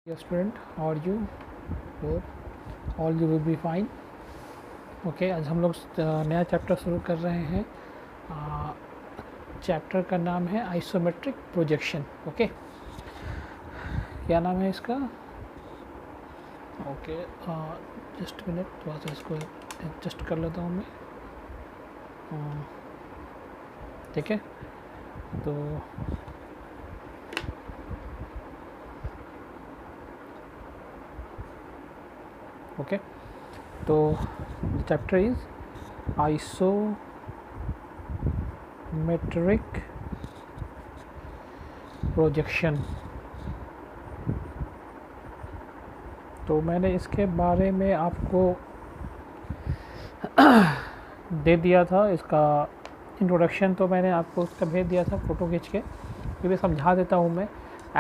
Dear student, how are you? Hope all you will be fine. Okay आज हम लोग नया चैप्टर शुरू कर रहे हैं. चैप्टर का नाम है आइसोमेट्रिक प्रोजेक्शन. ओके, क्या नाम है इसका? ओके, जस्ट मिनट, थोड़ा सा इसको एडजस्ट कर लेता हूँ मैं. ठीक है, तो ओके, तो चैप्टर इज आइसोमेट्रिक प्रोजेक्शन. तो मैंने इसके बारे में आपको दे दिया था, इसका इंट्रोडक्शन तो मैंने आपको उसका भेज दिया था फ़ोटो खींच के. ये भी समझा देता हूँ मैं.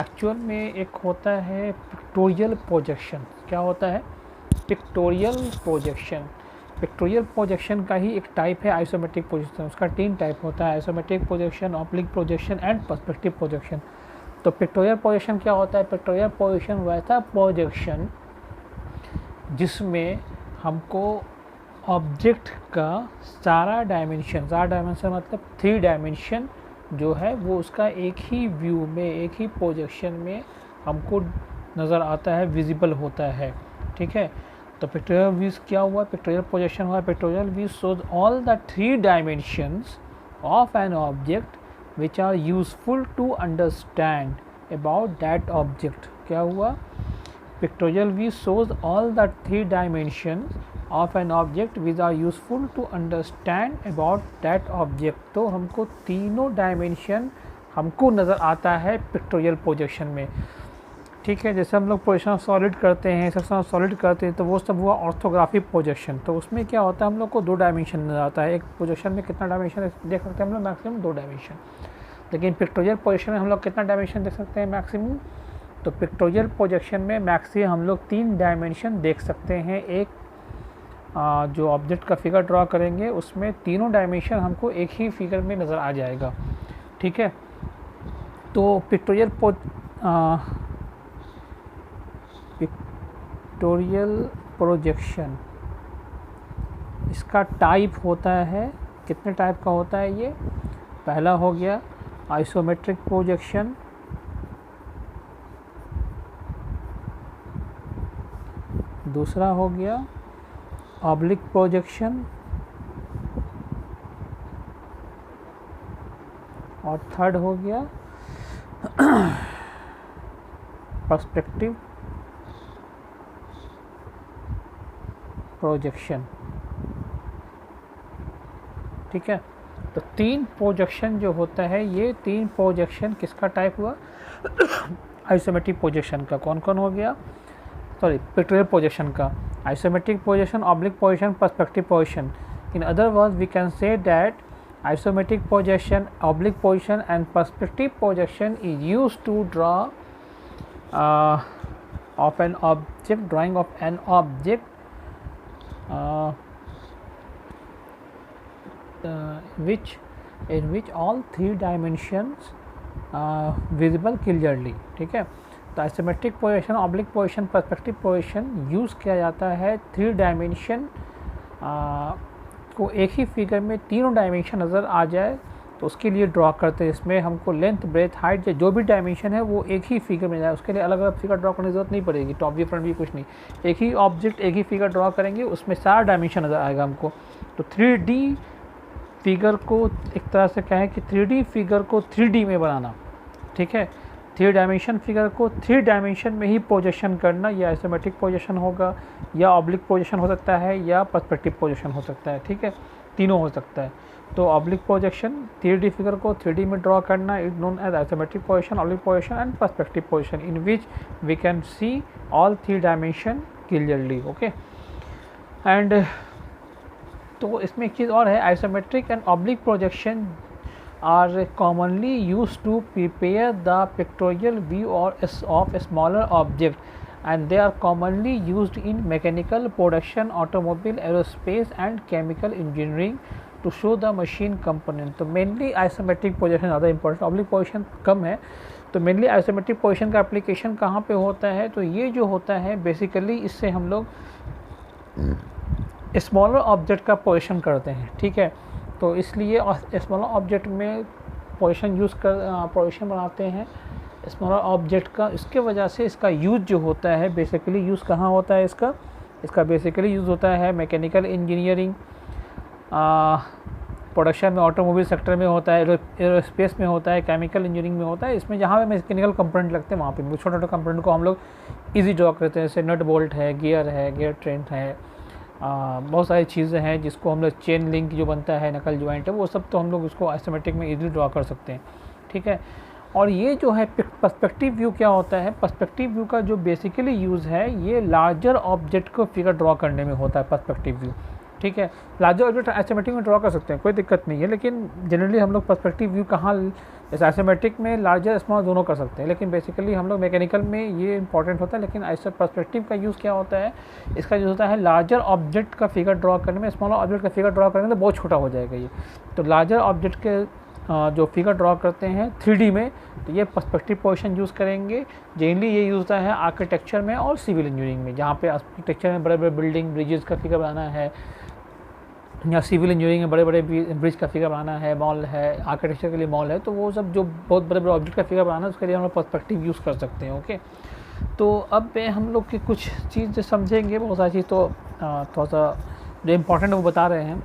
एक्चुअल में एक होता है पिक्टोरियल प्रोजेक्शन. क्या होता है? Pictorial projection. पिक्टोरियल प्रोजेक्शन का ही एक टाइप है आइसोमेट्रिक प्रोजेक्शन. उसका 3 टाइप होता है: isometric projection, oblique projection and perspective projection. तो पिक्टोरियल प्रोजेक्शन क्या होता है? पिक्टोरियल प्रोजेक्शन वैसा प्रोजेक्शन जिसमें हमको ऑब्जेक्ट का सारा डायमेंशन मतलब 3 डायमेंशन जो है वो उसका एक ही व्यू में, एक ही प्रोजेक्शन में हमको नज़र आता है, विजिबल होता है. ठीक है, तो पिक्टोरियल व्यूज क्या हुआ? पिक्टोरियल प्रोजेक्शन हुआ. Pictorial view shows all the 3 dimensions of an object which are useful to understand about that object. क्या हुआ? Pictorial view shows all the 3 dimensions of an object which are useful to understand about that object. तो हमको तीनों dimension हमको नज़र आता है pictorial projection में. ठीक है, जैसे हम लोग पोजीशन सॉलिड करते हैं, सेक्शन सॉलिड करते हैं, तो वो सब हुआ ऑर्थोग्राफिक प्रोजेक्शन. तो उसमें क्या होता है, हम लोग को 2 डायमेंशन नज़र आता है. एक प्रोजेक्शन में कितना डायमेंशन देख सकते हैं हम लोग? Maximum 2 dimension. लेकिन पिक्टोरियल प्रोजेक्शन में हम लोग कितना डायमेंशन देख सकते हैं मैक्सिमम? तो पिक्टोरियल प्रोजेक्शन में मैक्सिमम हम लोग 3 डायमेंशन देख सकते हैं. एक जो ऑब्जेक्ट का फिगर ड्रॉ करेंगे उसमें तीनों डायमेंशन हमको एक ही फिगर में नज़र आ जाएगा. ठीक है, तो पिक्टोरियल प्रोजेक्शन इसका टाइप होता है, कितने टाइप का होता है ये? पहला हो गया आइसोमेट्रिक प्रोजेक्शन, दूसरा हो गया ऑब्लिक प्रोजेक्शन, और थर्ड हो गया पर्सपेक्टिव प्रोजेक्शन. ठीक है, तो 3 प्रोजेक्शन जो होता है, ये 3 प्रोजेक्शन किसका टाइप हुआ? आइसोमेट्रिक प्रोजेक्शन का. कौन कौन हो गया? सॉरी, पिक्टोरियल प्रोजेक्शन का. Isometric projection, oblique projection, perspective projection. In other words we can say that isometric projection, oblique projection and perspective projection is used to draw of an object, drawing of an object in which all 3 dimensions visible clearly. ठीक है, तो isometric projection, oblique projection, perspective projection use किया जाता है 3 dimension को एक ही figure में तीनों डायमेंशन नज़र आ जाए तो उसके लिए ड्रॉ करते हैं. इसमें हमको लेंथ, ब्रेथ, हाइट जो भी डायमेंशन है वो एक ही फिगर में जाए. उसके लिए अलग अलग फिगर ड्रॉ करने की ज़रूरत नहीं पड़ेगी. टॉप व्यू, फ्रंट व्यू, कुछ नहीं. एक ही ऑब्जेक्ट, एक ही फिगर ड्रॉ करेंगे, उसमें 4 डायमेंशन नज़र आएगा हमको. तो 3D फिगर को एक तरह से कहें कि 3D फिगर को 3D में बनाना. ठीक है, 3 डायमेंशन फिगर को 3 डायमेंशन में ही प्रोजेक्शन करना, या आइसोमेट्रिक प्रोजेक्शन होगा, या ऑब्लिक प्रोजेक्शन हो सकता है, या पर्सपेक्टिव प्रोजेक्शन हो सकता है. ठीक है, तीनों हो सकता है. तो ऑब्लिक प्रोजेक्शन 3D फिगर को 3D में ड्रॉ करना is known as isometric projection, oblique projection and perspective projection, in which we can see all 3 dimension clearly. Okay, and तो इसमें एक चीज़ और है, isometric and oblique projection are commonly used to prepare the pictorial view of a smaller object, and they are commonly used in mechanical production, automobile, aerospace and chemical engineering to show the machine component. तो mainly isometric projection ज़्यादा important, oblique projection कम है. तो mainly isometric position का application कहाँ पे होता है, तो ये जो होता है बेसिकली इससे हम लोग स्मॉलर ऑब्जेक्ट का पोजीशन करते हैं, ठीक है। तो इसलिए स्मॉलर ऑब्जेक्ट में पोजीशन बनाते हैं स्मॉलर ऑब्जेक्ट का। इसके वजह से इसका यूज़ जो होता है बेसिकली यूज़ कहाँ होता है इसका बेसिकली यूज़ होता है मैकेनिकल इंजीनियरिंग, प्रोडक्शन में, ऑटोमोबाइल सेक्टर में होता है, एरोस्पेस में होता है, केमिकल इंजीनियरिंग में होता है। इसमें जहाँ पे मैकेनिकल कंपोनेंट लगते हैं वहाँ पे छोटे छोटे कंपोनेंट को हम लोग ईजी ड्रॉ करते हैं, जैसे नट बोल्ट है, गियर ट्रेन है, बहुत सारी चीज़ें हैं जिसको हम लोग चेन लिंक जो बनता है, नकल जॉइंट है, वो सब तो हम लोग उसको आइसोमेट्रिक में ईजिली ड्रॉ कर सकते हैं, ठीक है। और ये जो है पर्सपेक्टिव व्यू क्या होता है, पर्सपेक्टिव व्यू का जो बेसिकली यूज़ है ये लार्जर ऑब्जेक्ट को फिगर ड्रॉ करने में होता है पर्सपेक्टिव व्यू, ठीक है। लार्जर ऑब्जेक्ट आइसोमेट्रिक में ड्रॉ कर सकते हैं, कोई दिक्कत नहीं है, लेकिन जनरली हम लोग पर्सपेक्टिव व्यू कहाँ, जैसे आइसोमेट्रिक में लार्जर स्मॉल दोनों कर सकते हैं, लेकिन बेसिकली हम लोग मैकेनिकल में ये इंपॉर्टेंट होता है। लेकिन ऐसा पर्सपेक्टिव का यूज़ क्या होता है, इसका यूज़ होता है लार्जर ऑब्जेक्ट का फिगर ड्रॉ करने में। स्मॉलर ऑब्जेक्ट का फिगर ड्रॉ करने में तो बहुत छोटा हो जाएगा ये, तो लार्जर ऑब्जेक्ट के जो फिगर ड्रॉ करते हैं 3D में, तो ये पर्सपेक्टिव पोजीशन यूज़ करेंगे। जनरली ये यूज़ होता है आर्किटेक्चर में और सिविल इंजीनियरिंग में, जहाँ पे आर्किटेक्चर में बड़े बड़े बिल्डिंग ब्रिजेज़ का फिगर बनाना है, या सिविल इंजीनियरिंग में बड़े बड़े ब्रिज का फिगर बनाना है, मॉल है, आर्किटेक्चर के लिए मॉल है, तो वो सब जो बहुत बड़े बड़े ऑब्जेक्ट का फिगर बनाना है उसके लिए हम लोग पर्सपेक्टिव यूज़ कर सकते हैं, ओके। तो अब हम लोग की कुछ चीज़ समझेंगे, बहुत सारी चीज़ तो थोड़ा सा जो इम्पोर्टेंट वो बता रहे हैं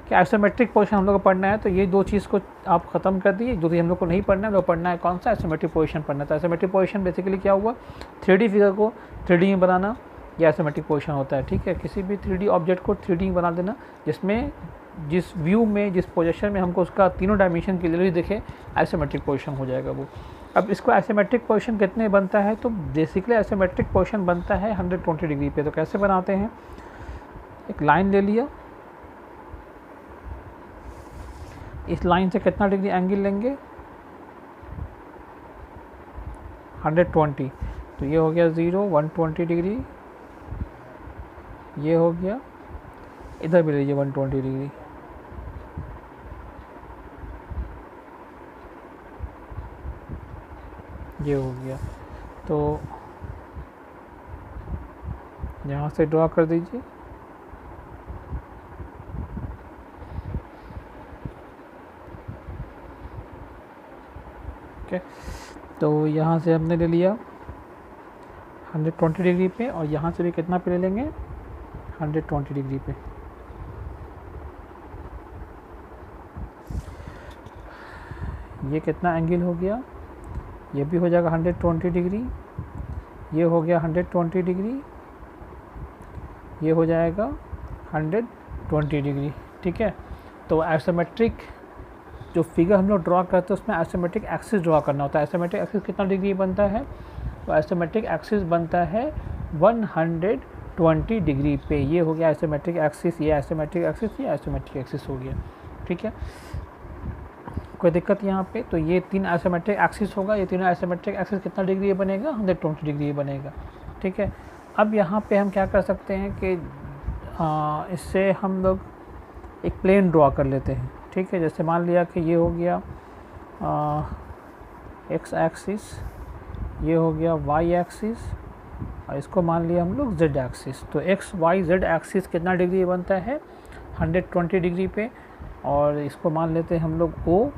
कि आइसोमेट्रिक पोजीशन हम लोग को पढ़ना है, तो ये दो चीज़ को आप ख़त्म कर दिए। जो भी हम लोग को नहीं पढ़ना है वो पढ़ना है कौन सा, आइसोमेट्रिक पोजीशन पढ़ना है। तो आइसोमेट्रिक पोजीशन बेसिकली क्या हुआ, 3D फिगर को 3D में बनाना, ये आइसोमेट्रिक पोजीशन होता है, ठीक है। किसी भी 3D ऑब्जेक्ट को 3D में बना देना, जिसमें जिस व्यू में, जिस पोजीशन में हमको उसका तीनों डायमेंशन क्लियरली दिखे, आइसोमेट्रिक पोजीशन हो जाएगा वो। अब इसको आइसोमेट्रिक पोजीशन कितने बनता है, तो बेसिकली आइसोमेट्रिक पोजीशन बनता है 120 डिग्री पे। तो कैसे बनाते हैं, एक लाइन ले लिया, इस लाइन से कितना डिग्री एंगल लेंगे, 120, तो ये हो गया 0, 120 डिग्री, ये हो गया, इधर भी लीजिए 120 डिग्री, ये हो गया। तो यहाँ से ड्रॉ कर दीजिए, ओके। तो यहाँ से हमने ले लिया 120 डिग्री पे, और यहाँ से भी कितना पे ले लेंगे, 120 डिग्री पे। ये कितना एंगल हो गया, ये भी हो जाएगा 120 डिग्री, ये हो गया 120 डिग्री, ये हो जाएगा 120 डिग्री, ठीक है। तो आइसोमेट्रिक जो फिगर हम लोग ड्रॉ करते हैं उसमें आइसोमेट्रिक एक्सिस ड्रॉ करना होता है। आइसोमेट्रिक एक्सिस कितना डिग्री बनता है, तो आइसोमेट्रिक एक्सिस बनता है 120 डिग्री पे। ये हो गया आइसोमेट्रिक एक्सिस, ये आइसोमेट्रिक एक्सिस, ये आइसोमेट्रिक एक्सिस हो गया, ठीक है। कोई दिक्कत यहाँ पे, तो ये 3 आइसोमेट्रिक एक्सिस होगा, ये तीनों आइसोमेट्रिक एक्सिस कितना डिग्री बनेगा, 120 डिग्री बनेगा, ठीक है। अब यहाँ पे हम क्या कर सकते हैं कि इससे हम लोग एक प्लेन ड्रॉ कर लेते हैं, ठीक है। जैसे मान लिया कि ये हो गया एक्स एक्सिस, ये हो गया वाई एक्सिस, और इसको मान लिया हम लोग जेड एक्सिस। तो एक्स वाई जेड एक्सिस कितना डिग्री बनता है, 120 डिग्री पे। और इसको मान लेते हैं हम लोग ओ,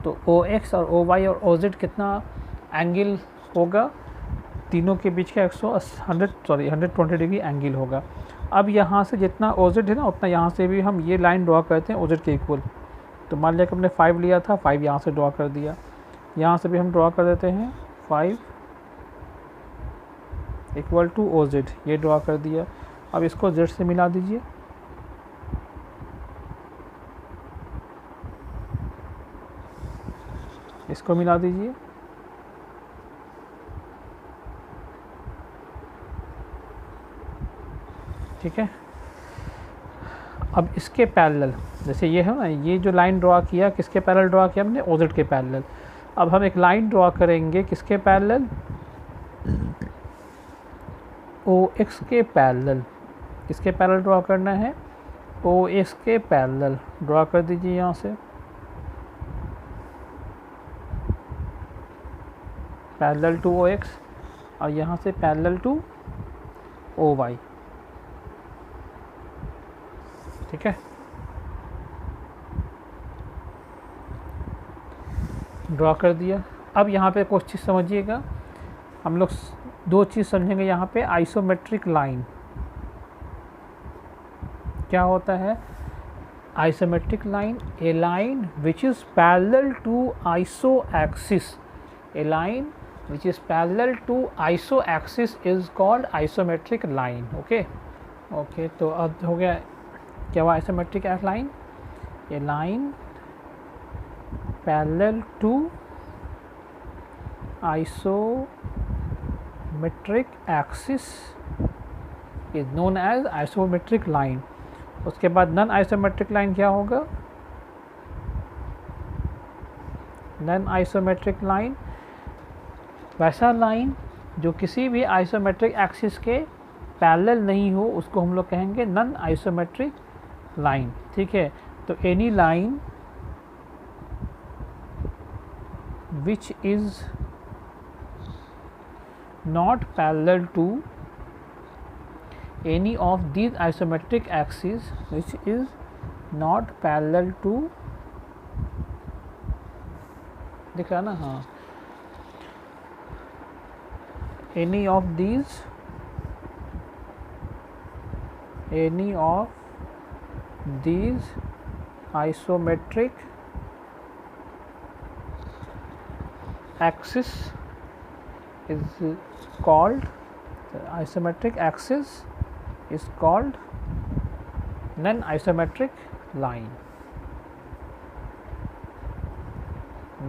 तो ओ एक्स और ओ वाई और ओ जेड कितना एंगल होगा, तीनों के बीच का 120 डिग्री एंगल होगा। अब यहाँ से जितना ओ जेड है ना, उतना यहाँ से भी हम ये लाइन ड्रॉ करते हैं ओ जेड के इक्वल। तो मान लिया कि हमने 5 लिया था, 5 यहाँ से ड्रॉ कर दिया, यहाँ से भी हम ड्रॉ कर देते हैं 5 इक्वल टू ओ जेड, ये ड्रॉ कर दिया। अब इसको जेड से मिला दीजिए, इसको मिला दीजिए, ठीक है। अब इसके पैरेलल, जैसे ये है ना, ये जो लाइन ड्रॉ किया किसके पैरेलल ड्रॉ किया हमने, ओ जेड के पैरेलल। अब हम एक लाइन ड्रॉ करेंगे किसके पैरेलल, ओ एक्स के पैरेलल। किसके पैरेलल ड्रॉ करना है, ओ एक्स के पैरेलल ड्रॉ कर दीजिए यहाँ से। पैरेलल टू ओ एक्स और यहाँ से पैरेलल टू ओ वाई। ठीक है, ड्रॉ कर दिया। अब यहाँ पे कुछ चीज़ समझिएगा, हम लोग दो चीज़ समझेंगे यहाँ पे। आइसोमेट्रिक लाइन क्या होता है? Isometric line, a line which is parallel to iso axis, a line which is parallel to iso axis is called isometric line। Okay, तो अब हो गया क्या हुआ isometric line? A line parallel to isometric axis is known as isometric line. उसके बाद non isometric line क्या होगा? नॉन आइसोमेट्रिक लाइन वैसा लाइन जो किसी भी आइसोमेट्रिक एक्सिस के पैरेलल नहीं हो, उसको हम लोग कहेंगे नॉन आइसोमेट्रिक लाइन। ठीक है, तो any line which is not parallel to any of these isometric axis, which is not parallel to, दिख रहा ना? हाँ, any of these isometric axis is called, isometric axis is called non-isometric line,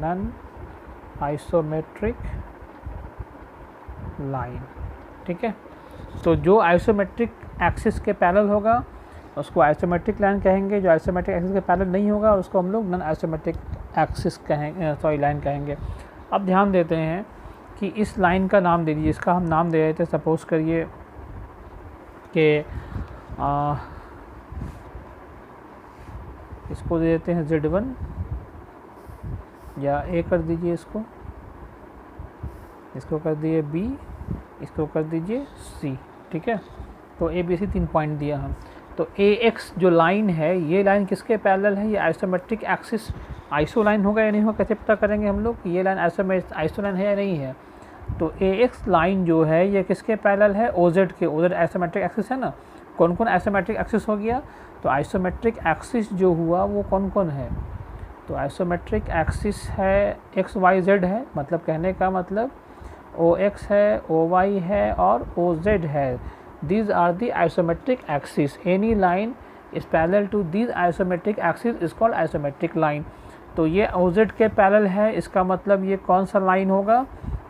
non-isometric line. ठीक है, तो जो isometric axis के parallel होगा उसको आइसोमेट्रिक लाइन कहेंगे, जो आइसोमेट्रिक एक्सिस के पैरेलल नहीं होगा उसको हम लोग नॉन आइसोमेट्रिक एक्सिस कहेंगे, लाइन कहेंगे। अब ध्यान देते हैं कि इस लाइन का नाम दे दीजिए, इसका हम नाम दे रहे थे, सपोज़ करिए कि इसको दे देते हैं Z1 या A कर दीजिए, इसको कर दिए B, इसको कर दीजिए C। ठीक है, तो A B C 3 पॉइंट दिया हम। तो AX जो लाइन है, ये लाइन किसके पैरेलल है? ये आइसोमेट्रिक एक्सिस आइसो लाइन होगा या नहीं होगा? कैसे पता करेंगे हम लोग कि ये लाइन आइसो लाइन है या नहीं है? तो AX लाइन जो है ये किसके पैरेलल है? OZ के। OZ आइसोमेट्रिक एक्सिस है ना। कौन कौन आइसोमेट्रिक एक्सिस हो गया? तो आइसोमेट्रिक एक्सिस जो हुआ वो कौन कौन है? तो आइसोमेट्रिक एक्सिस है XYZ है, मतलब कहने का मतलब OX है, OY है और OZ है। These are the isometric axis. Any line is parallel to these isometric axis is called isometric line. तो ये OZ के पैरेलल है, इसका मतलब ये कौन सा लाइन होगा?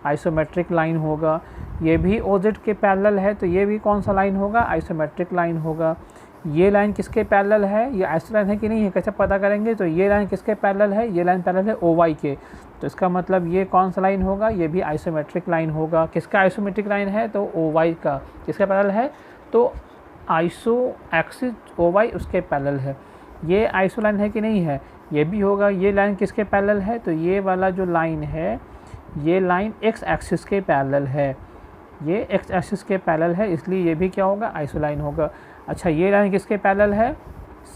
आइसोमेट्रिक लाइन होगा। ये भी OZ के पैरेलल है, तो ये भी कौन सा लाइन होगा? आइसोमेट्रिक लाइन होगा। ये लाइन किसके पैरेलल है? ये आइसो लाइन है कि नहीं है, कैसे पता करेंगे? तो ये लाइन किसके पैरेलल है? ये लाइन पैरेलल है OY के, तो इसका मतलब ये कौन सा लाइन होगा? ये भी आइसोमेट्रिक लाइन होगा। किसका आइसोमेट्रिक लाइन है? तो OY का। किसका पैरेलल है? तो आइसो एक्सिस OY उसके पैरेलल है। ये आइसो लाइन है कि नहीं है? ये भी होगा। ये लाइन किसके पैरेलल है? तो ये वाला जो लाइन है, ये लाइन X एक्सिस के पैरेलल है, ये X एक्सिस के पैरेलल है, इसलिए ये भी क्या होगा? आइसो लाइन होगा। अच्छा, ये लाइन किसके पैरेलल है?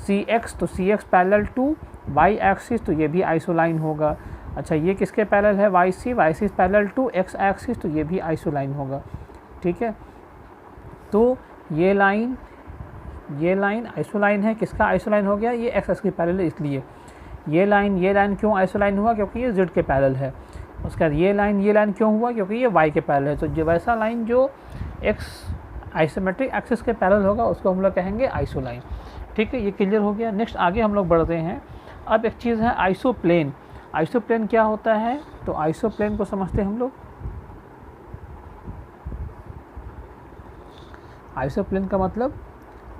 CX, तो CX parallel to Y axis, तो ये भी आइसो लाइन होगा। अच्छा, ये किसके पैरेलल है? YC, YC parallel to X axis, तो ये भी आइसो लाइन होगा। ठीक है, तो ये लाइन आइसो लाइन है। किसका आइसो लाइन हो गया? ये X एक्सिस के पैरेलल है, इसलिए ये लाइन क्यों आइसो लाइन हुआ? क्योंकि ये Z के पैरेलल है। उसके बाद ये लाइन क्यों हुआ? क्योंकि ये Y के पैरेलल है। तो जो वैसा लाइन जो X आइसोमेट्रिक एक्सिस के पैरेलल होगा उसको हम लोग कहेंगे आइसो लाइन। ठीक है, ये क्लियर हो गया। नेक्स्ट आगे हम लोग बढ़ते हैं। अब एक चीज़ है आइसोप्लेन। आइसोप्लेन क्या होता है? तो आइसोप्लेन को समझते हैं हम लोग। आइसोप्लेन का मतलब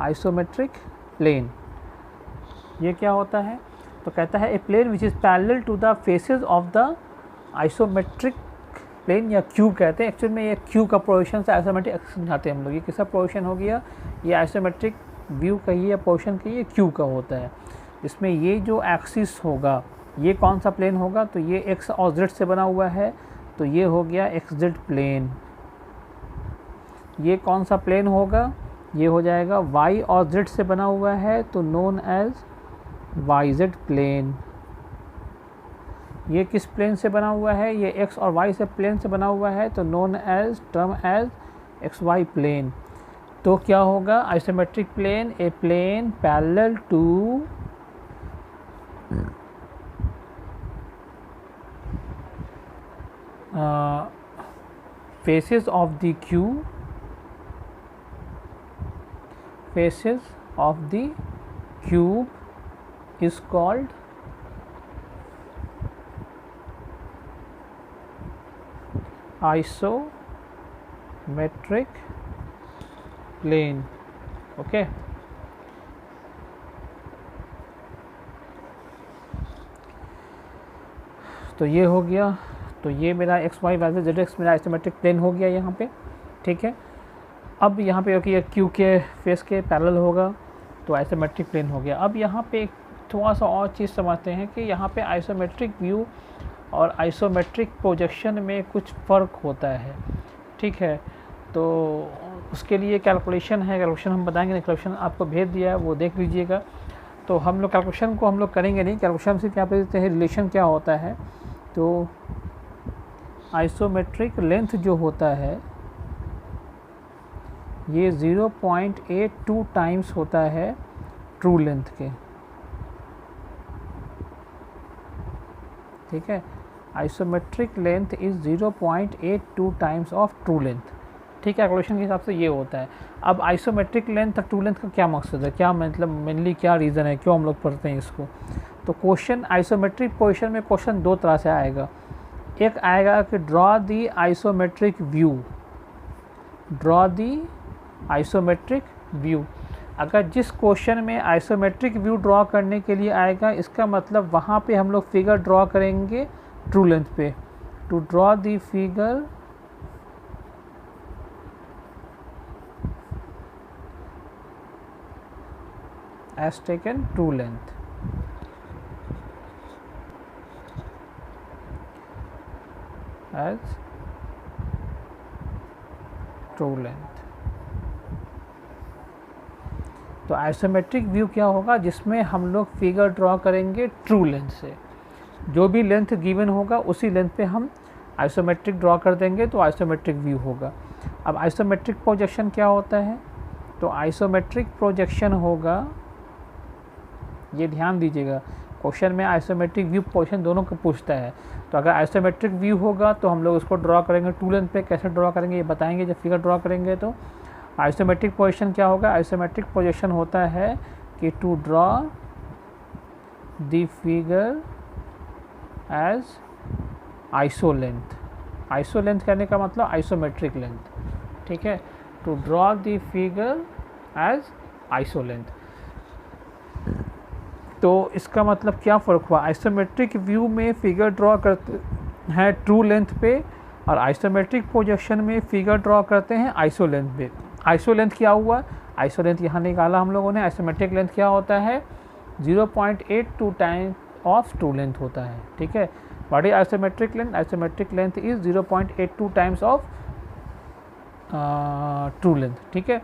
आइसोमेट्रिक प्लेन। ये क्या होता है? तो कहता है a plane which is parallel to the faces of the isometric plane, या क्यूब कहते हैं। एक्चुअल में ये क्यूब का पोजीशन से आइसोमेट्रिक एक्सिस समझाते हैं हम लोग। ये किसका पोजीशन हो गया? ये आइसोमेट्रिक व्यू कहिए या पोजीशन कहिए, क्यूब का होता है। इसमें ये जो एक्सिस होगा ये कौन सा प्लेन होगा? तो ये X और Z से बना हुआ है, तो ये हो गया XZ प्लेन। ये कौन सा प्लेन होगा? ये हो जाएगा y और z से बना हुआ है तो नोन एज YZ प्लेन। ये किस प्लेन से बना हुआ है? ये x और y से प्लेन से बना हुआ है तो known as term as XY plane. तो क्या होगा? Isometric plane, a plane parallel to faces of the cube, faces of the cube is called isometric plane। Okay, तो ये हो गया। तो ये मेरा XY वर्सेस ZX मेरा आइसोमेट्रिक प्लेन हो गया यहाँ पे, ठीक है। अब यहाँ पे क्योंकि ये Q के फेस के पैरेलल होगा तो आइसोमेट्रिक प्लेन हो गया। अब यहाँ पे थोड़ा सा और चीज़ समझते हैं कि यहाँ पे आइसोमेट्रिक व्यू और आइसोमेट्रिक प्रोजेक्शन में कुछ फ़र्क होता है, ठीक है। तो उसके लिए कैलकुलेशन है, कैलकुलेशन हम बताएंगे, कैलकुलेशन आपको भेज दिया है वो देख लीजिएगा। तो हम लोग कैलकुलेशन को हम लोग करेंगे नहीं, कैलकुलेशन से क्या देते हैं, रिलेशन क्या होता है। तो आइसोमेट्रिक लेंथ जो होता है ये 0.82 टाइम्स होता है ट्रू लेंथ के, ठीक है। Isometric length is 0.82 times of true length, ठीक है। कैलकुलेशन के हिसाब से ये होता है। अब आइसोमेट्रिक लेंथ और ट्रू लेंथ का क्या मकसद है, क्या मतलब मेनली क्या रीज़न है, क्यों हम लोग पढ़ते हैं इसको। तो क्वेश्चन आइसोमेट्रिक पोजीशन में क्वेश्चन दो तरह से आएगा। एक आएगा कि draw the isometric view, draw the isometric view. अगर जिस क्वेश्चन में आइसोमेट्रिक व्यू ड्रॉ करने के लिए आएगा, इसका मतलब वहाँ पे हम लोग फिगर ड्रॉ करेंगे ट्रू लेंथ पे। To draw the figure as taken true length, as true length। तो आइसोमेट्रिक व्यू क्या होगा, जिसमें हम लोग फिगर ड्रॉ करेंगे ट्रू लेंथ से। जो भी लेंथ गिवन होगा उसी लेंथ पे हम आइसोमेट्रिक ड्रॉ कर देंगे तो आइसोमेट्रिक व्यू होगा। अब आइसोमेट्रिक प्रोजेक्शन क्या होता है, तो आइसोमेट्रिक प्रोजेक्शन होगा, ये ध्यान दीजिएगा, क्वेश्चन में आइसोमेट्रिक व्यू पोजीशन दोनों को पूछता है। तो अगर आइसोमेट्रिक व्यू होगा तो हम लोग उसको ड्रॉ करेंगे ट्रू लेंथ पे। कैसे ड्रॉ करेंगे ये बताएंगे जब फिगर ड्रॉ करेंगे। तो आइसोमेट्रिक पोजीशन क्या होगा, आइसोमेट्रिक पोजीशन होता है कि to draw the figure as iso length. Iso length कहने का मतलब आइसोमेट्रिक लेंथ, ठीक है। To draw the figure as iso length. तो इसका मतलब क्या फ़र्क हुआ, आइसोमेट्रिक व्यू में फिगर ड्रॉ करते हैं ट्रू लेंथ पे और आइसोमेट्रिक प्रोजेक्शन में फिगर ड्रॉ करते हैं आइसो लेंथ पे। आइसो लेंथ क्या हुआ, आइसो लेंथ यहाँ निकाला हम लोगों ने। आइसोमेट्रिक लेंथ क्या होता है, 0.82 टाइम ऑफ ट्रू लेंथ होता है, ठीक है। What is isometric length, isometric length is 0.82 times of true length, ठीक है।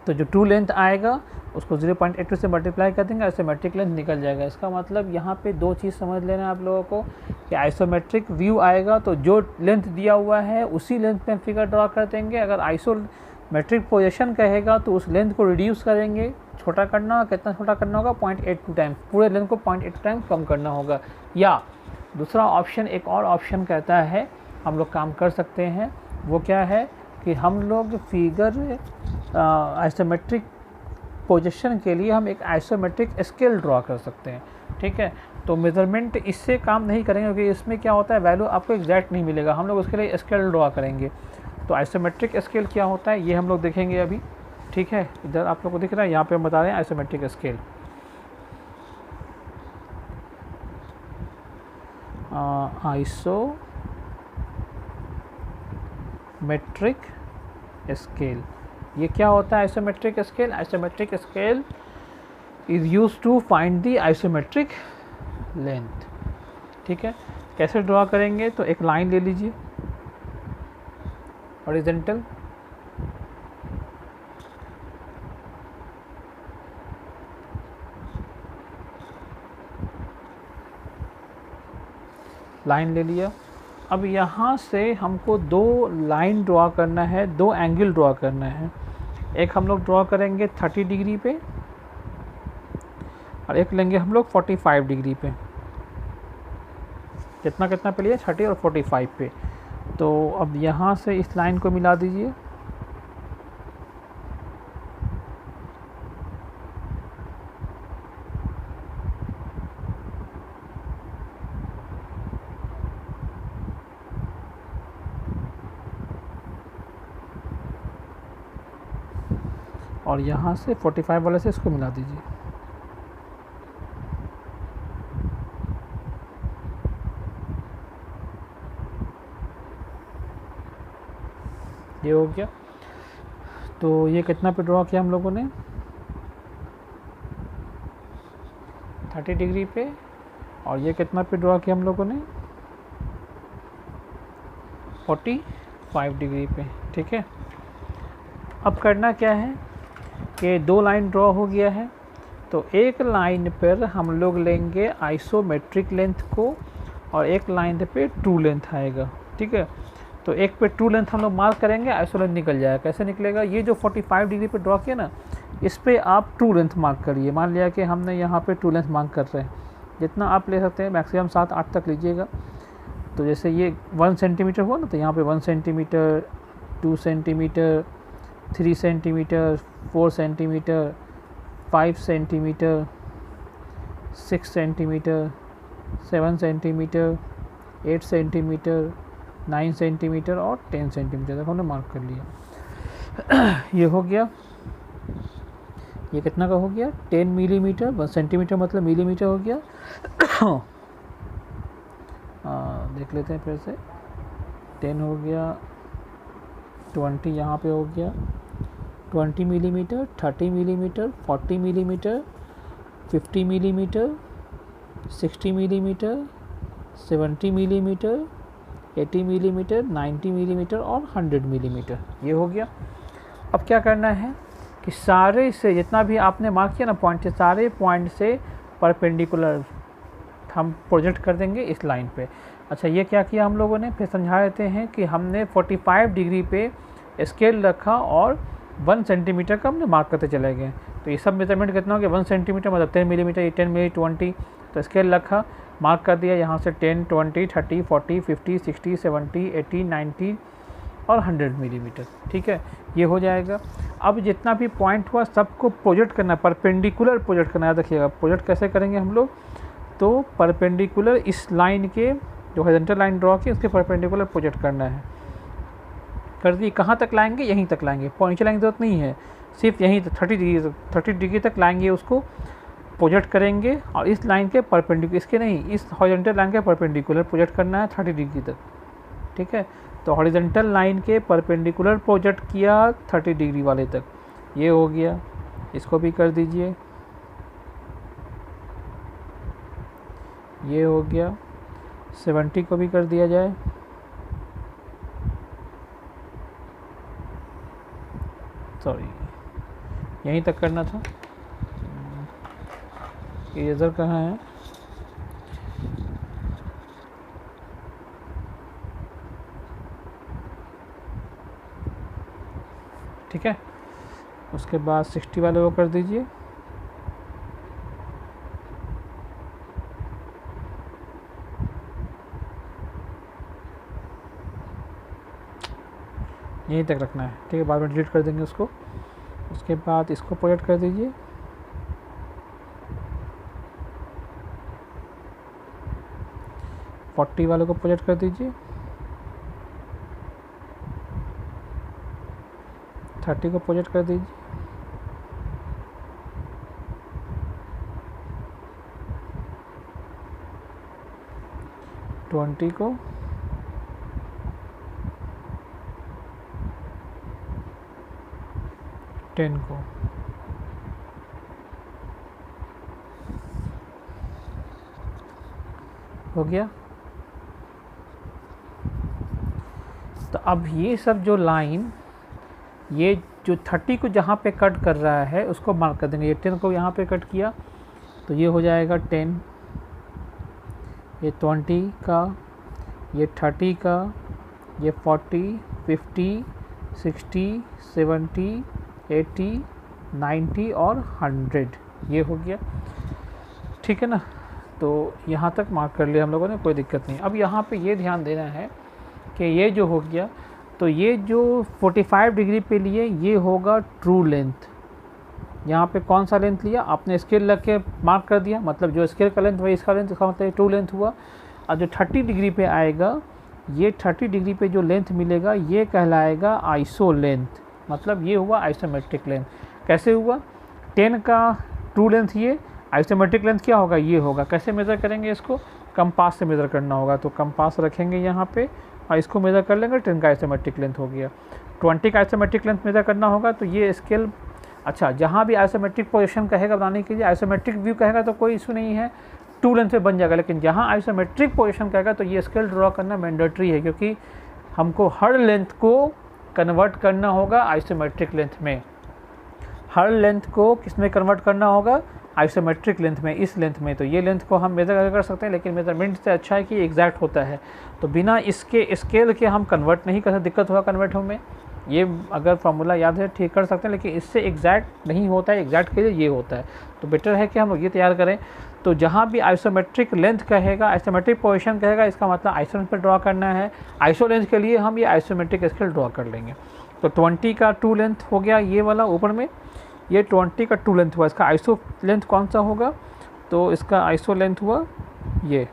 तो जो ट्रू लेंथ आएगा उसको 0.82 से मल्टीप्लाई कर देंगे, आइसोमेट्रिक लेंथ निकल जाएगा। इसका मतलब यहाँ पे दो चीज़ समझ लेना आप लोगों को कि आइसोमेट्रिक व्यू आएगा तो जो लेंथ दिया हुआ है उसी लेंथ पे फिगर ड्रॉ कर देंगे। अगर आइसोमेट्रिक पोजीशन कहेगा तो उस लेंथ को रिड्यूस करेंगे, छोटा करना, कितना छोटा करना होगा, 0.82 टाइम्स, पूरे लेंथ को 0.82 टाइम्स कम करना होगा। या दूसरा ऑप्शन, एक और ऑप्शन कहता है हम लोग काम कर सकते हैं, वो क्या है कि हम लोग फिगर आइसोमेट्रिक पोजीशन के लिए हम एक आइसोमेट्रिक स्केल ड्रॉ कर सकते हैं, ठीक है। तो मेज़रमेंट इससे काम नहीं करेंगे क्योंकि इसमें क्या होता है, वैल्यू आपको एग्जैक्ट नहीं मिलेगा, हम लोग उसके लिए स्केल ड्रॉ करेंगे। तो आइसोमेट्रिक स्केल क्या होता है ये हम लोग देखेंगे अभी, ठीक है। इधर आप लोग को दिख रहा है, यहाँ पे हम बता रहे हैं आइसोमेट्रिक स्केल। आइसोमेट्रिक स्केल, ये क्या होता है isometric scale, isometric scale is used to find the isometric length, ठीक है। कैसे ड्रॉ करेंगे, तो एक लाइन ले लीजिए हॉरिजॉन्टल, लाइन ले लिया। अब यहाँ से हमको दो लाइन ड्रॉ करना है, दो एंगल ड्रॉ करना है। एक हम लोग ड्रॉ करेंगे 30 डिग्री पे और एक लेंगे हम लोग 45 डिग्री पे। कितना कितना पे लिया, 30 और 45 पे। तो अब यहाँ से इस लाइन को मिला दीजिए, और यहाँ से 45 वाले से इसको मिला दीजिए। ये हो गया। तो ये कितना पे ड्रॉ किया हम लोगों ने, 30 डिग्री पे, और ये कितना पे ड्रॉ किया हम लोगों ने, 45 डिग्री पे। ठीक है, अब करना क्या है कि दो लाइन ड्रॉ हो गया है, तो एक लाइन पर हम लोग लेंगे आइसोमेट्रिक लेंथ को और एक लाइन पे ट्रू लेंथ आएगा। ठीक है, तो एक पे ट्रू लेंथ हम लोग मार्क करेंगे, आइसो लेंथ निकल जाएगा। कैसे निकलेगा, ये जो 45 डिग्री पे ड्रॉ किया ना, इस पे आप ट्रू लेंथ मार्क करिए। मान लिया कि हमने यहाँ पे ट्रू लेंथ मार्क कर रहे हैं, जितना आप ले सकते हैं, मैक्सिमम 7-8 तक लीजिएगा। तो जैसे ये 1 सेंटीमीटर हुआ ना, तो यहाँ पे 1 centimetre, 2 centimetre, 3 centimetre, 4 centimetre, 5 centimetre, 6 centimetre, 7 centimetre, 8 centimetre, 9 centimetre और 10 सेंटीमीटर तक हमने मार्क कर लिया। ये हो गया। ये कितना का हो गया, 10 मिलीमीटर। 1 सेंटीमीटर मतलब मिलीमीटर हो गया। देख लेते हैं फिर से, 10 हो गया, 20 यहाँ पे हो गया, 20 millimetre, 30 millimetre, 40 millimetre, 50 millimetre, 60 millimetre, 70 millimetre, 80 millimetre, 90 millimetre और 100 मिलीमीटर। ये हो गया। अब क्या करना है कि सारे से जितना भी आपने मार्क किया ना पॉइंट से, सारे पॉइंट से परपेंडिकुलर हम प्रोजेक्ट कर देंगे इस लाइन पे। अच्छा, ये क्या किया हम लोगों ने, फिर समझा देते हैं कि हमने 45 डिग्री पे स्केल रखा और 1 सेंटीमीटर का हमने मार्क करते चले गए। तो ये सब मेजरमेंट कितना हो गया, 1 सेंटीमीटर मतलब 10 मिलीमीटर, ये 10 मिली 20। तो स्केल रखा, मार्क कर दिया, यहाँ से 10, 20, 30, 40, 50, 60, 70, 80, 90 और 100 मिलीमीटर। ठीक है, ये हो जाएगा। अब जितना भी पॉइंट हुआ सबको प्रोजेक्ट करना, परपेंडिकुलर प्रोजेक्ट करना। याद रखिएगा, प्रोजेक्ट कैसे करेंगे हम लोग, तो परपेंडिकुलर इस लाइन के, जो हॉरिजॉन्टल लाइन ड्रॉ की उसके परपेंडिकुलर प्रोजेक्ट करना है। कर दी, कहाँ तक लाएंगे, यहीं तक लाएंगे, पॉइंट लाइन की जरूरत नहीं है, सिर्फ यहीं तक 30 डिग्री तक लाएंगे, उसको प्रोजेक्ट करेंगे और इस लाइन के परपेंडिकुलर, इसके नहीं, इस हॉरिजॉन्टल लाइन के परपेंडिकुलर प्रोजेक्ट करना है 30 डिग्री तक। ठीक है, तो हॉरिजॉन्टल लाइन के परपेंडिकुलर प्रोजेक्ट किया 30 डिग्री वाले तक। ये हो गया, इसको भी कर दीजिए। ये हो गया, 70 को भी कर दिया जाए। सॉरी, यहीं तक करना था। इरेजर कहाँ है, ठीक है। उसके बाद 60 वाले वो कर दीजिए। यहीं तक रखना है, ठीक है, बाद में डिलीट कर देंगे उसको। उसके बाद इसको प्रोजेक्ट कर दीजिए। फोर्टी वाले को प्रोजेक्ट कर दीजिए। 30 को प्रोजेक्ट कर दीजिए। ट्वेंटी को, टेन को। हो गया। तो अब ये सब जो लाइन, ये जो 30 को जहाँ पे कट कर रहा है उसको मार्क कर देंगे। ये 10 को यहाँ पे कट किया तो ये हो जाएगा 10, ये 20 का, ये 30 का, ये 40, 50, 60, 70, 80, 90 और 100, ये हो गया। ठीक है ना, तो यहाँ तक मार्क कर लिया हम लोगों ने, कोई दिक्कत नहीं। अब यहाँ पे ये ध्यान देना है कि ये जो हो गया, तो ये जो 45 डिग्री पे लिए ये होगा ट्रू लेंथ। यहाँ पे कौन सा लेंथ लिया आपने, स्केल रख के मार्क कर दिया, मतलब जो स्केल का लेंथ वही इसका लेंथ, इसका मतलब ट्रू लेंथ हुआ। और जो 30 डिग्री पे आएगा, ये 30 डिग्री पे जो लेंथ मिलेगा ये कहलाएगा आइसो लेंथ, मतलब ये हुआ आइसोमेट्रिक लेंथ। कैसे हुआ, 10 का ट्रू लेंथ ये, आइसोमेट्रिक लेंथ क्या होगा, ये होगा। कैसे मेज़र करेंगे इसको, कंपास से मेज़र करना होगा, तो कंपास रखेंगे यहाँ पे और इसको मेज़र कर लेंगे, 10 का आइसोमेट्रिक लेंथ हो गया। 20 का आइसोमेट्रिक लेंथ मेज़र करना होगा, तो ये स्केल, अच्छा जहाँ भी आइसोमेट्रिक पोजीशन कहेगा बनाने के लिए, आइसोमेट्रिक व्यू कहेगा तो कोई इशू नहीं है, ट्रू लेंथ पे बन जाएगा। लेकिन जहाँ आइसोमेट्रिक पोजीशन कहेगा तो ये स्केल ड्रॉ करना मैंडेटरी है, क्योंकि हमको हर लेंथ को कन्वर्ट करना होगा आइसोमेट्रिक लेंथ में। हर लेंथ को किस में कन्वर्ट करना होगा, आइसोमेट्रिक लेंथ में, इस लेंथ में। तो ये लेंथ को हम मेज़र कर सकते हैं, लेकिन मेज़रमेंट से अच्छा है कि एग्जैक्ट होता है। तो बिना इसके स्केल के हम कन्वर्ट नहीं कर सकते, दिक्कत होगा कन्वर्ट होने में। ये अगर फार्मूला याद है ठीक कर सकते हैं, लेकिन इससे एग्जैक्ट नहीं होता है, एग्जैक्ट के लिए ये होता है। तो बेटर है कि हम ये तैयार करें। तो जहाँ भी आइसोमेट्रिक लेंथ कहेगा, आइसोमेट्रिक पोजीशन कहेगा, इसका मतलब आइसो लेंथ पर ड्रॉ करना है। आइसो लेंथ के लिए हम ये आइसोमेट्रिक स्केल ड्रॉ कर लेंगे। तो 20 का ट्रू लेंथ हो गया ये वाला ऊपर में, ये 20 का ट्रू लेंथ हुआ। इसका आइसो लेंथ कौन सा होगा, तो इसका आइसो लेंथ हुआ ये,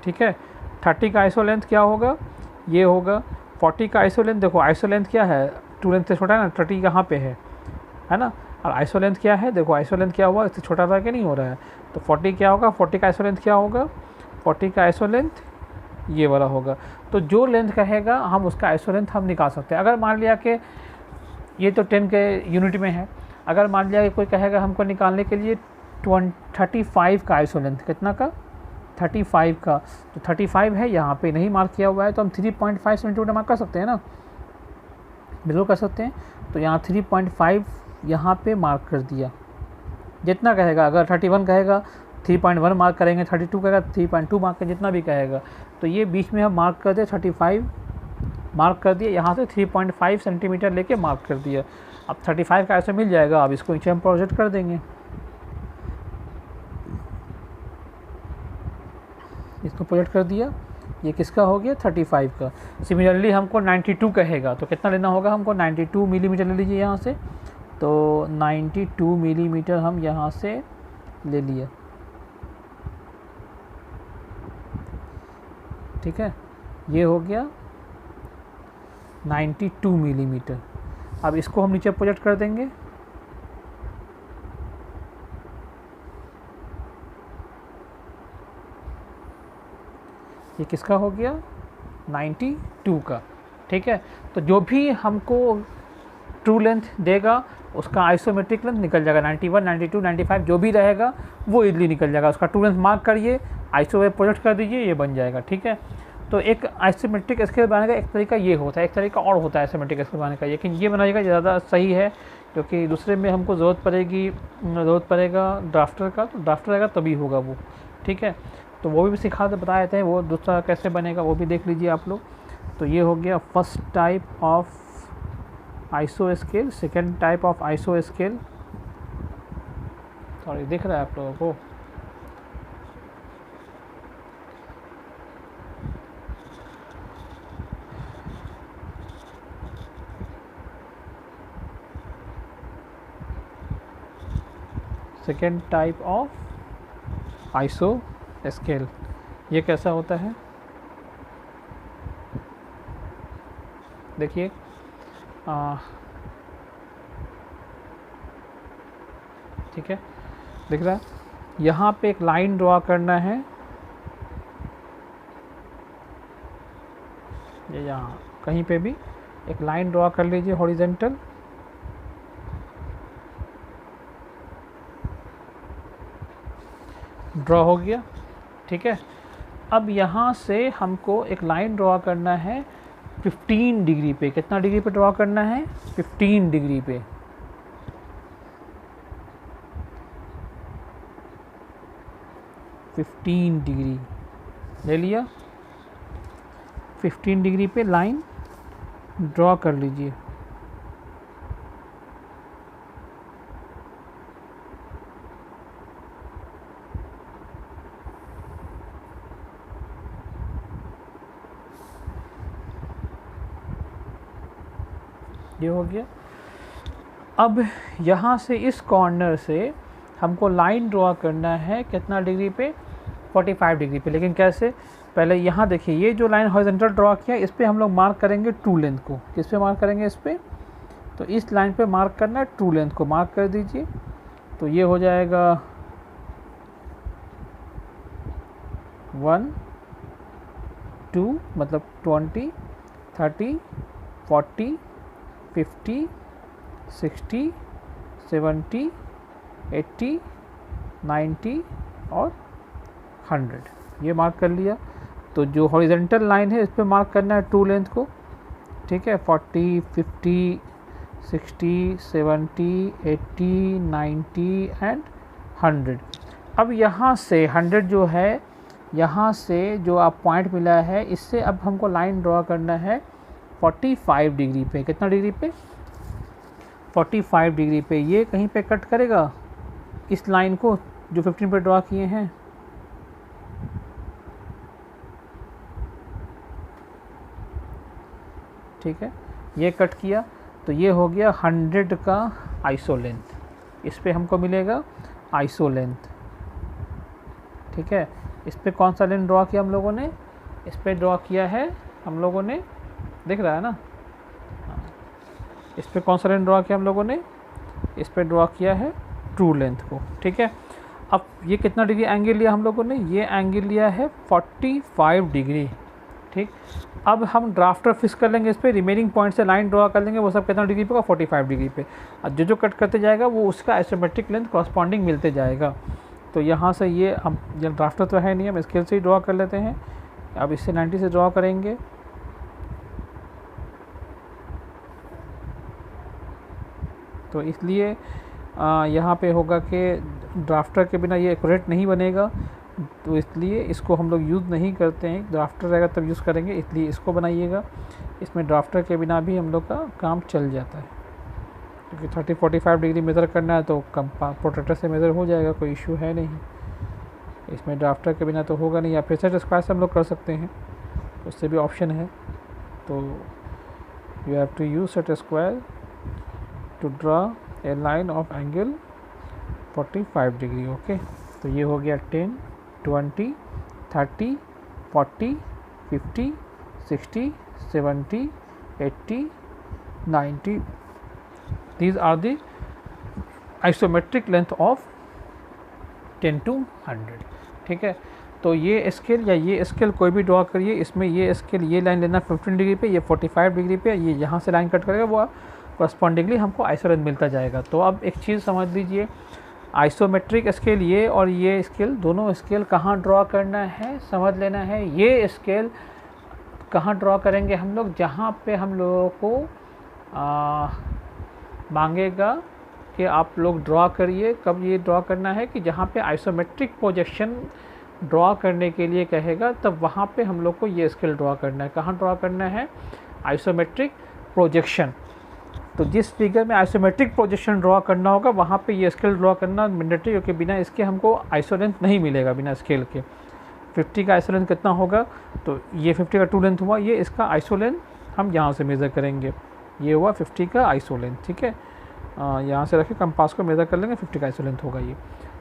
ठीक है। 30 का आइसो लेंथ क्या होगा, ये होगा। 40 का आइसो लेंथ, देखो आइसो लेंथ क्या है, ट्रू लेंथ से छोटा है ना, 30 यहाँ पे है ना। और आइसो लेंथ क्या है, देखो आइसो लेंथ क्या हुआ, इससे छोटा रहा कि नहीं हो रहा है। तो 40 क्या होगा, 40 का आइसो लेंथ क्या होगा, 40 का आइसो लेंथ ये वाला होगा। तो जो लेंथ कहेगा हम उसका आइसो लेंथ हम निकाल सकते हैं। अगर मान लिया कि ये तो 10 के यूनिट में है, अगर मान लिया कि कोई कहेगा हमको निकालने के लिए 35 का आइसो लेंथ, कितना का, 35 का, तो 35 है यहाँ पे नहीं मार्क किया हुआ है, तो हम 3.5 सेंटीमीटर मार्क कर सकते हैं ना, बिल्कुल कर सकते हैं। तो यहाँ 3.5 यहाँ पे मार्क कर दिया, जितना कहेगा। अगर 31 कहेगा 3.1 मार्क करेंगे, 32 कहेगा 3.2 मार्क करेंगे, जितना भी कहेगा। तो ये बीच में हम मार्क कर दे, 35 मार्क कर दिया, यहाँ से 3.5 सेंटीमीटर लेके मार्क कर दिया। अब 35 का ऐसे मिल जाएगा, अब इसको नीचे हम प्रोजेक्ट कर देंगे, इसको प्रोजेक्ट कर दिया, ये किसका हो गया, 35 का। सिमिलरली हमको 92 कहेगा, तो कितना लेना होगा हमको, 92 मिलीमीटर ले लीजिए यहाँ से। तो 92 मिलीमीटर हम यहाँ से ले लिए, ठीक है, ये हो गया 92 मिलीमीटर। अब इसको हम नीचे प्रोजेक्ट कर देंगे, ये किसका हो गया, 92 का, ठीक है। तो जो भी हमको ट्रू लेंथ देगा उसका आइसोमेट्रिक लेंथ निकल जाएगा, 91, 92, 95 जो भी रहेगा वो इजीली निकल जाएगा। उसका ट्रू लेंथ मार्क करिए, आइसो पे प्रोजेक्ट कर दीजिए, ये बन जाएगा, ठीक है। तो एक आइसोमेट्रिक स्केल बनाने का एक तरीका ये होता है, एक तरीका और होता है आइसोमेट्रिक स्केल बनाने का, लेकिन ये बनाइएगा ज़्यादा सही है, क्योंकि दूसरे में हमको ज़रूरत पड़ेगा ड्राफ्टर का, तो ड्राफ्टर रहेगा तभी होगा वो, ठीक है। तो वो भी सिखा बता देते हैं, वो दूसरा कैसे बनेगा वो भी देख लीजिए आप लोग। तो ये हो गया first type of iso scale, second type of iso scale, sorry दिख रहा है आप लोगों को, second type of iso scale, ये कैसा होता है, देखिए ठीक है, दिख रहा है। यहाँ पे एक लाइन ड्रॉ करना है, ये यहाँ कहीं पे भी एक लाइन ड्रॉ कर लीजिए हॉरिजेंटल, ड्रॉ हो गया, ठीक है। अब यहाँ से हमको एक लाइन ड्रॉ करना है 15 डिग्री पे। कितना डिग्री पे ड्रॉ करना है? 15 डिग्री पे। डिग्री ले लिया। 15 डिग्री पे लाइन ड्रॉ कर लीजिए। ये हो गया। अब यहाँ से इस कॉर्नर से हमको लाइन ड्रॉ करना है कितना डिग्री पे? 45 डिग्री पे। लेकिन कैसे? पहले यहाँ देखिए, ये जो लाइन हॉरिजॉन्टल ड्रॉ किया इस पे हम लोग मार्क करेंगे ट्रू लेंथ को। किस पे मार्क करेंगे? इस पे। तो इस लाइन पे मार्क करना है ट्रू लेंथ को, मार्क कर दीजिए। तो ये हो जाएगा 1 2 मतलब 20 30 40 50 60 70 80 90 और 100। ये मार्क कर लिया। तो जो हॉरिजॉन्टल लाइन है इस पे मार्क करना है ट्रू लेंथ को। ठीक है, 40 50 60 70 80 90 एंड 100। अब यहाँ से 100 जो है, यहाँ से जो आप पॉइंट मिला है इससे अब हमको लाइन ड्रॉ करना है 45 डिग्री पे। कितना डिग्री पे? 45 डिग्री पे। ये कहीं पे कट करेगा इस लाइन को जो 15 पे ड्रॉ किए हैं। ठीक है, ये कट किया। तो ये हो गया 100 का आइसो लेंथ। इस पे हमको मिलेगा आइसो लेंथ। ठीक है, इस पे कौन सा लेंथ ड्रॉ किया हम लोगों ने? इस पे ड्रॉ किया है हम लोगों ने, दिख रहा है ना? इस पे कौन सा लेंथ ड्रॉ किया हम लोगों ने? इस पे ड्रॉ किया है ट्रू लेंथ को। ठीक है, अब ये कितना डिग्री एंगल लिया हम लोगों ने? ये एंगल लिया है 45 डिग्री। ठीक, अब हम ड्राफ्टर फिक्स कर लेंगे इस पे, रिमेनिंग पॉइंट से लाइन ड्रॉ कर लेंगे। वो सब कितना डिग्री पे होगा? 45 डिग्री पे। अब जो कट करते जाएगा वो उसका आइसोमेट्रिक लेंथ कॉरस्पॉन्डिंग मिलते जाएगा। तो यहाँ से ये हम, जब ड्राफ्टर तो है नहीं, हम स्केल से ही ड्रॉ कर लेते हैं। अब इससे 90 से ड्रॉ करेंगे। तो इसलिए यहाँ पे होगा कि ड्राफ्टर के बिना ये एक्यूरेट नहीं बनेगा। तो इसलिए इसको हम लोग यूज़ नहीं करते हैं। ड्राफ्टर रहेगा तब यूज़ करेंगे, इसलिए इसको बनाइएगा। इसमें ड्राफ्टर के बिना भी हम लोग का काम चल जाता है, क्योंकि 30-45 डिग्री मेज़र करना है तो प्रोट्रैक्टर से मेज़र हो जाएगा, कोई इशू है नहीं। इसमें ड्राफ्टर के बिना तो होगा नहीं। या फिर सेट स्क्वायर से हम लोग कर सकते हैं, उससे भी ऑप्शन है। तो you have to use set square to draw a line of angle 45 degree. Okay, तो ये हो गया 10 20 30 40 50 60 70 80 90। These are the isometric length of 10 to 100। ठीक है, तो ये स्केल या ये स्केल कोई भी ड्रॉ करिए। इसमें ये स्केल, ये लाइन लेना 15 डिग्री पे, ये 45 डिग्री पे, ये यहाँ से लाइन कट करेगा, वो कॉरस्पॉन्डिंगली हमको आइसो लेंथ मिलता जाएगा। तो अब एक चीज़ समझ लीजिए, आइसोमेट्रिक स्केल ये और ये स्केल, दोनों स्केल कहाँ ड्रॉ करना है समझ लेना है। ये स्केल कहाँ ड्रॉ करेंगे हम लोग? जहाँ पे हम लोगों को मांगेगा कि आप लोग ड्रॉ करिए। कब ये ड्रॉ करना है? कि जहाँ पे आइसोमेट्रिक प्रोजेक्शन ड्रॉ करने के लिए कहेगा, तब वहाँ पे हम लोग को ये स्केल ड्रॉ करना है। कहाँ ड्रॉ करना है? Isometric projection. तो जिस फिगर में आइसोमेट्रिक प्रोजेक्शन ड्रॉ करना होगा वहाँ पे ये स्केल ड्रॉ करना मैंडेटरी, क्योंकि बिना इसके हमको आइसो लेंथ नहीं मिलेगा। बिना स्केल के 50 का आइसो लेंथ कितना होगा? तो ये 50 का ट्रू लेंथ हुआ, ये इसका आइसो लेंथ हम यहाँ से मेज़र करेंगे। ये हुआ 50 का आइसो लेंथ। ठीक है, यहाँ से रखे कंपास को मेज़र कर लेंगे, 50 का आइसो लेंथ होगा ये।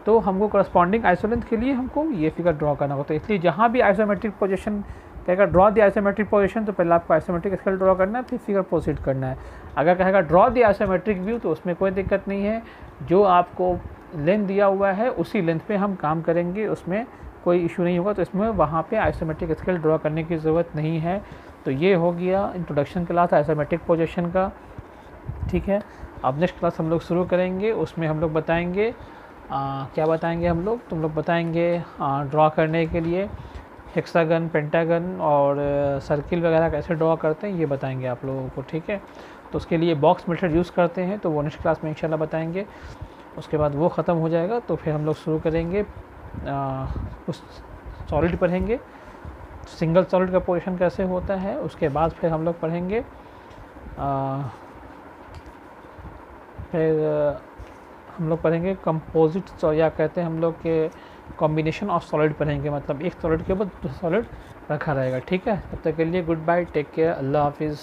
तो हमको करस्पॉन्डिंग आइसो लेंथ के लिए हमको ये फिगर ड्रॉ करना होता है। इसलिए जहाँ भी आइसोमेट्रिक पोजीशन कहेगा ड्रॉ द आइसोमेट्रिक पोजीशन, तो पहले आपको आइसोमेट्रिक स्केल ड्रॉ करना है, फिर फिगर प्रोसीड करना है। अगर कहेगा ड्रॉ द आइसोमेट्रिक व्यू, तो उसमें कोई दिक्कत नहीं है। जो आपको लेंथ दिया हुआ है उसी लेंथ पे हम काम करेंगे, उसमें कोई इशू नहीं होगा। तो इसमें वहाँ पे आइसोमेट्रिक स्केल ड्रॉ करने की ज़रूरत नहीं है। तो ये हो गया इंट्रोडक्शन क्लास आइसोमेट्रिक पोजीशन का। ठीक है, अब नेक्स्ट क्लास हम लोग शुरू करेंगे, उसमें हम लोग बताएंगे क्या बताएंगे हम लोग, तुम लोग बताएंगे ड्रॉ करने के लिए हेक्सागन, पेंटागन और सर्किल वगैरह कैसे ड्रॉ करते हैं ये बताएंगे आप लोगों को, ठीक है। तो उसके लिए बॉक्स मेथड यूज़ करते हैं, तो वो नेक्स्ट क्लास में इंशाल्लाह बताएंगे। उसके बाद वो ख़त्म हो जाएगा तो फिर हम लोग शुरू करेंगे उस सॉलिड पढ़ेंगे, सिंगल सॉलिड का पोजीशन कैसे होता है। उसके बाद फिर हम लोग पढ़ेंगे हम लोग पढ़ेंगे कंपोजिट, या कहते हैं हम लोग के कॉम्बिनेशन ऑफ सॉलिड पढ़ेंगे, मतलब एक सॉलिड के ऊपर दूसरा सॉलिड रखा रहेगा, ठीक है। तब तक के लिए गुड बाय, टेक केयर, अल्लाह हाफिज़।